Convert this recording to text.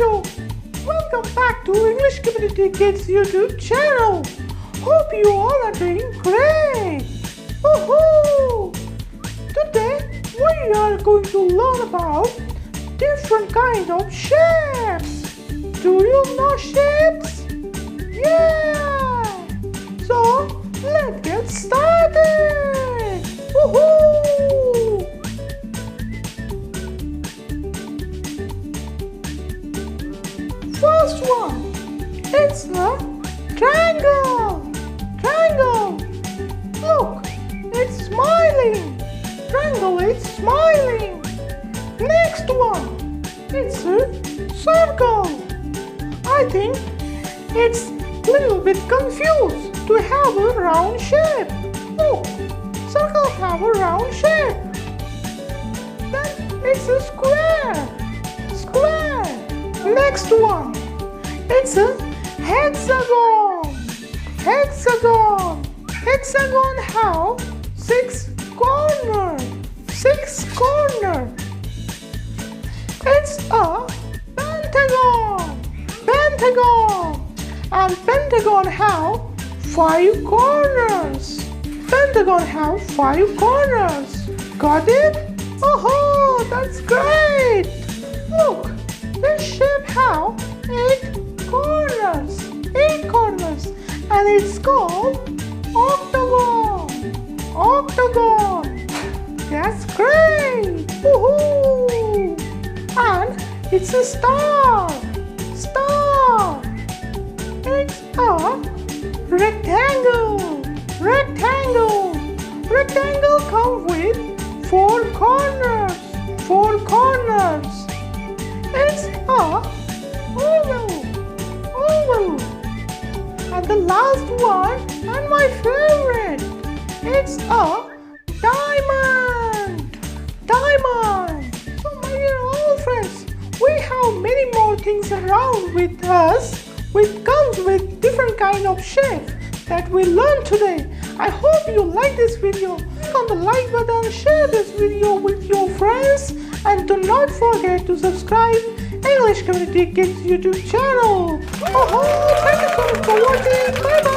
Bonjour! Welcome back to English Community Kids YouTube channel. Hope you all are doing great. Woohoo! Today we are going to learn about different kind of shapes. Do you know shapes? Yeah! So let's get started. Woohoo! First one, it's a triangle. Triangle. Look, it's smiling. Triangle is smiling. Next one, it's a circle. I think it's a little bit confused to have a round shape. Look, circle have a round shape. Then it's a square. Square. Next one, it's a hexagon. Hexagon. Hexagon have 6 corners. 6 corners. It's a pentagon. Pentagon. And pentagon have 5 corners. Pentagon have 5 corners. Got it? Oh, that's great. Look, this shape have 8 corners. 8 corners. And it's called octagon. Octagon. That's great. Woohoo! And it's a star. Star. It's a rectangle. Rectangle. Rectangle come with 4 corners. 4 corners. It's a oval. Oval. And the last one, and my favorite, it's a diamond. Diamond. So my dear old friends, we have many more things around with us which comes with different kind of shapes that we learned today. I hope you like this video. Click on the like button, share this video with your friends, and do not forget to subscribe English Community Kids YouTube channel. Thank you so much for watching. Bye bye.